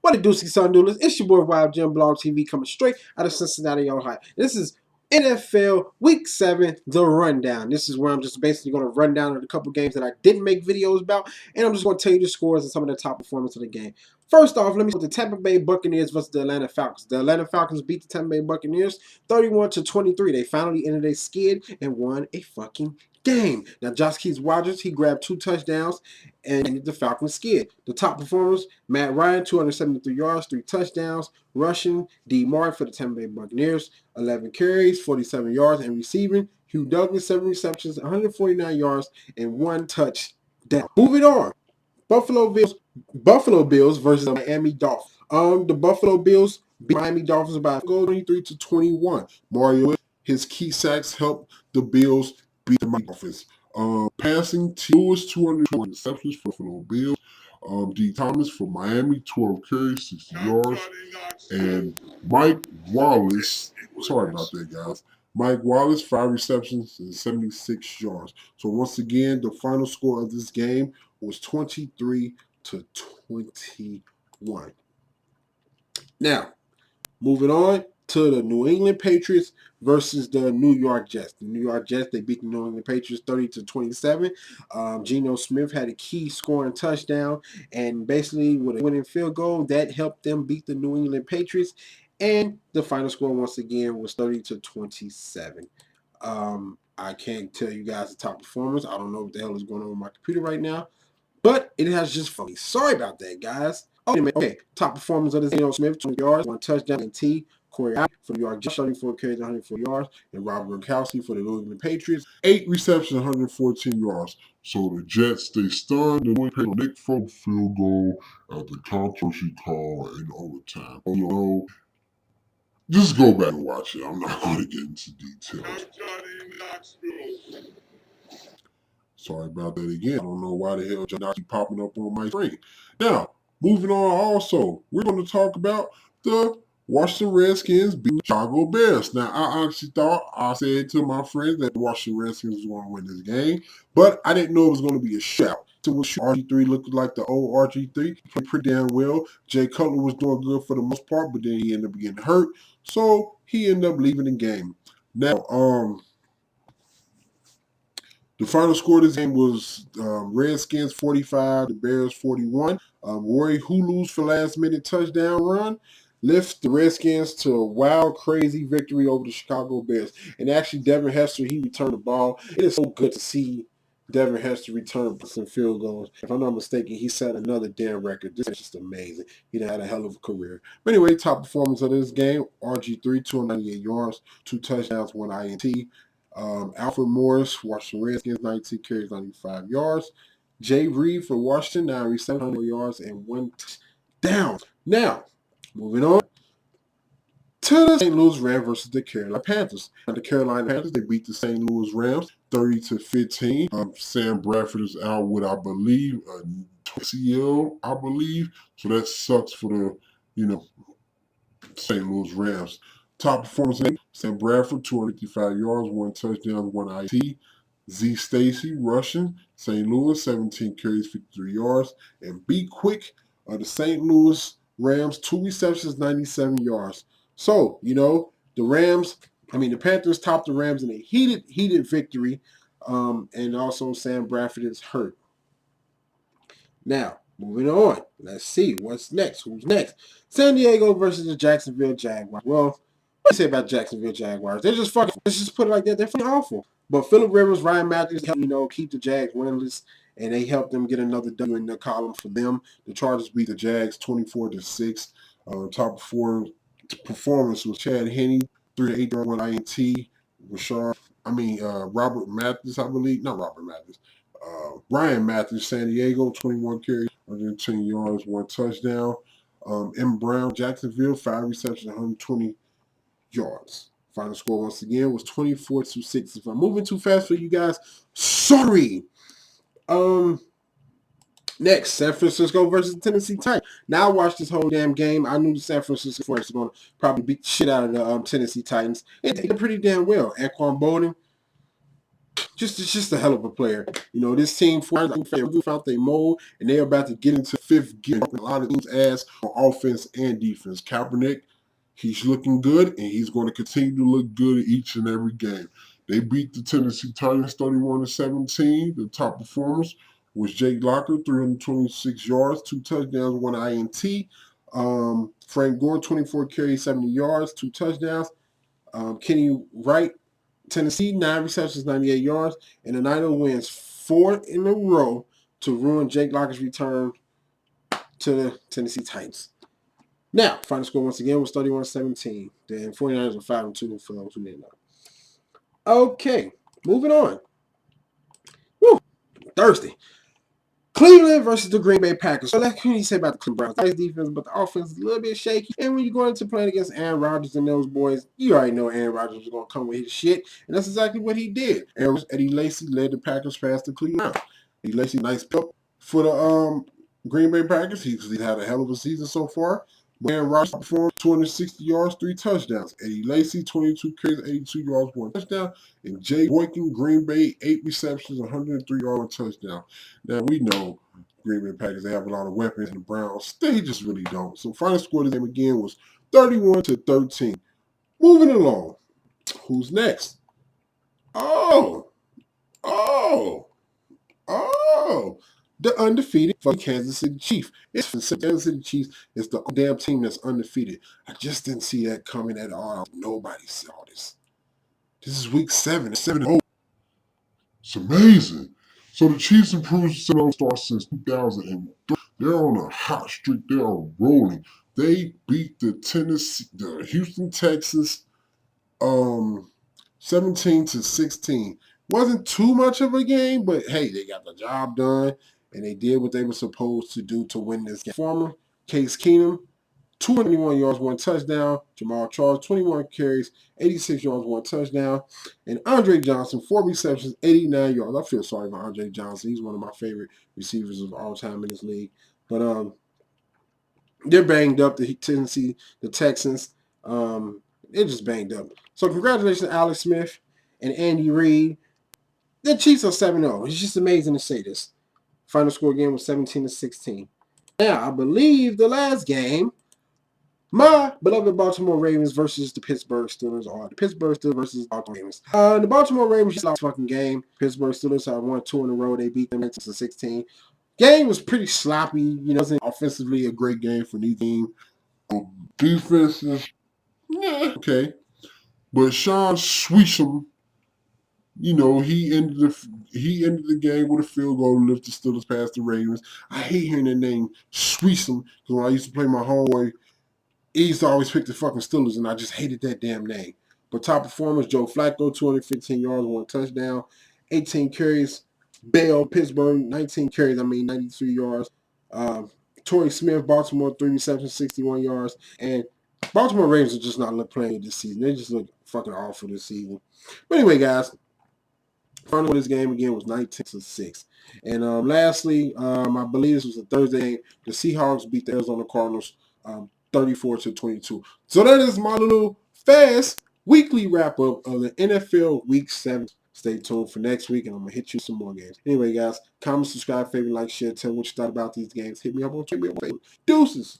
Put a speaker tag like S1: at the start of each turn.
S1: What it do, son doodles? It's your boy YfgmBlogTv coming straight out of Cincinnati, Ohio. This is NFL Week 7, the rundown. This is where I'm just basically going to run down a couple games that I didn't make videos about, and I'm just going to tell you the scores and some of the top performance of the game. First off, let me start with the Tampa Bay Buccaneers versus the Atlanta Falcons. The Atlanta Falcons beat the Tampa Bay Buccaneers 31-23. They finally ended their skid and won a fucking game. Now, Josh Rogers, he grabbed 2 touchdowns and the Falcons skid. The top performers, Matt Ryan, 273 yards, 3 touchdowns. Rushing, D. Martin for the Tampa Bay Buccaneers, 11 carries, 47 yards, and receiving, Hugh Douglas, 7 receptions, 149 yards, and 1 touchdown. Moving on. Buffalo Bills versus the Miami Dolphins. The Buffalo Bills beat Miami Dolphins by 23-21. Mario, his key sacks helped the Bills beat the Miami Dolphins. Passing, Lewis, 220 receptions for Buffalo Bills. D. Thomas for Miami, 12 carries, 60 yards. And Mike Wallace, sorry about that, guys. Mike Wallace, 5 receptions and 76 yards. So once again, the final score of this game was 23-21. Now, moving on to the New England Patriots versus the New York Jets. The New York Jets, they beat the New England Patriots 30-27. Geno Smith had a key scoring touchdown, and basically with a winning field goal, that helped them beat the New England Patriots. And the final score, once again, was 30-27. I can't tell you guys the top performers. I don't know what the hell is going on with my computer right now, but it has just funny. Sorry about that, guys. Okay, top performers of the Geno Smith, 20 yards, 1 touchdown, and T. Corey for the New York Jets, 34 carries, 104 yards, and Robert Gronkowski for the New England Patriots, 8 receptions, 114 yards. So the Jets, they stunned the New England Nick Folk field goal at the controversy call in overtime. You know, just go back and watch it. I'm not going to get into details. Sorry about that again. I don't know why the hell Johnny keep popping up on my screen. Now, moving on also, we're going to talk about the Washington Redskins beat Chicago Bears. Now, I honestly thought, I said to my friends that the Washington Redskins was going to win this game, but I didn't know it was going to be a shootout. So RG3 looked like the old RG3. He played pretty damn well. Jay Cutler was doing good for the most part, but then he ended up getting hurt. So he ended up leaving the game. Now, the final score of this game was Redskins 45, the Bears 41. Roy Hulu's for last-minute touchdown run lifts the Redskins to a wild, crazy victory over the Chicago Bears. And actually, Devin Hester, he returned the ball. It is so good to see Devin Hester return some field goals. If I'm not mistaken, he set another damn record. This is just amazing. He had a hell of a career. But anyway, top performance of this game, RG3, 298 yards, 2 touchdowns, 1 INT. Alfred Morris, Washington Redskins, 19 carries, 95 yards. Jay Reed for Washington, 9 receptions, 100 yards, and 1 down. Now, moving on to the St. Louis Rams versus the Carolina Panthers. The Carolina Panthers, they beat the St. Louis Rams 30-15. Sam Bradford is out with, I believe, a ACL, I believe. So that sucks for the, St. Louis Rams. Top performance, Sam Bradford, 255 yards, 1 touchdown, 1 IT. Z. Stacy, rushing, St. Louis, 17 carries, 53 yards. And B. Quick, the St. Louis Rams, 2 receptions, 97 yards. So, the Panthers topped the Rams in a heated victory. And also Sam Bradford is hurt. Now, moving on. Let's see. What's next? Who's next? San Diego versus the Jacksonville Jaguars. Well, what do you say about Jacksonville Jaguars? They're just fucking, let's just put it like that. They're fucking awful. But Phillip Rivers, Ryan Matthews helped, keep the Jags winless, and they helped them get another W in the column for them. The Chargers beat the Jags 24-6. Top 4 performance was Chad Henne, 3 8 1 INT. Robert Mathis, I believe. Not Robert Mathis. Ryan Matthews, San Diego, 21 carries, 110 yards, 1 touchdown. M. Brown, Jacksonville, 5 receptions, 120 yards. Final score once again was 24-6. If I'm moving too fast for you guys, sorry. Next, San Francisco versus Tennessee Titans. Now I watched this whole damn game. I knew the San Francisco 49ers was going to probably beat the shit out of the Tennessee Titans. And they did pretty damn well. Anquan Bolden, just a hell of a player. You know, this team found their mold, and they're about to get into fifth gear. A lot of teams' ass on offense and defense. Kaepernick, he's looking good, and he's going to continue to look good each and every game. They beat the Tennessee Titans 31-17. The top performers was Jake Locker, 326 yards, 2 touchdowns, 1 INT. Frank Gore, 24 carries, 70 yards, 2 touchdowns. Kenny Wright, Tennessee, 9 receptions, 98 yards. And the Niners wins 4 in a row to ruin Jake Locker's return to the Tennessee Titans. Now, final score once again was 31-17. Then 49ers are 5-2 for those who didn't know. Okay, moving on. Woo, Thursday. Cleveland versus the Green Bay Packers. So what can you say about the Cleveland Browns? Nice defense, but the offense is a little bit shaky. And when you're going into playing against Aaron Rodgers and those boys, you already know Aaron Rodgers was going to come with his shit. And that's exactly what he did. Eddie Lacy led the Packers past the Cleveland. Eddie Lacy, nice pick for the Green Bay Packers. He's had a hell of a season so far. Aaron Rodgers performed 260 yards, 3 touchdowns. Eddie Lacy, 22 carries, 82 yards, 1 touchdown. And Jay Boykin, Green Bay, 8 receptions, 103 yards, 1 touchdown. Now, we know Green Bay Packers, they have a lot of weapons, and the Browns, they just really don't. So, final score of the game again was 31-13. Moving along. Who's next? Oh! The undefeated fucking Kansas City Chiefs. It's the Kansas City Chiefs. It's the damn team that's undefeated. I just didn't see that coming at all. Nobody saw this. This is week 7. It's 7-0. It's amazing. So the Chiefs improved to 7-0 start since 2003. They're on a hot streak. They are rolling. They beat the Houston Texans 17-16. Wasn't too much of a game, but hey, they got the job done. And they did what they were supposed to do to win this game. Former Case Keenum, 221 yards, 1 touchdown. Jamal Charles, 21 carries, 86 yards, 1 touchdown. And Andre Johnson, 4 receptions, 89 yards. I feel sorry for Andre Johnson. He's one of my favorite receivers of all time in this league. But they're banged up. The Texans, they're just banged up. So congratulations, Alex Smith and Andy Reid. The Chiefs are 7-0. It's just amazing to say this. Final score again was 17-16. Now, I believe the last game, my beloved Baltimore Ravens versus the Pittsburgh Steelers, or the Pittsburgh Steelers versus the Baltimore Ravens. The Baltimore Ravens just lost fucking game. Pittsburgh Steelers have won 2 in a row. They beat them 19-16. Game was pretty sloppy. You know, wasn't offensively a great game for neither team. Defense is okay, but Sean Sweesham, you know, he ended the game with a field goal to lift the Steelers past the Ravens. I hate hearing that name, Sweesham, because when I used to play my homeboy, he used to always pick the fucking Steelers, and I just hated that damn name. But top performers, Joe Flacco, 215 yards, 1 touchdown, 18 carries. Bell, Pittsburgh, 19 carries, 93 yards. Torrey Smith, Baltimore, 3 receptions, 61 yards. And Baltimore Ravens are just not playing this season. They just look fucking awful this season. But anyway, guys, final of this game again was 19-6. And lastly, I believe this was a Thursday game. The Seahawks beat the Arizona Cardinals 34-22. So that is my little fast weekly wrap-up of the NFL Week 7. Stay tuned for next week, and I'm going to hit you some more games. Anyway, guys, comment, subscribe, favorite, like, share, tell me what you thought about these games. Hit me up on Twitter. Deuces.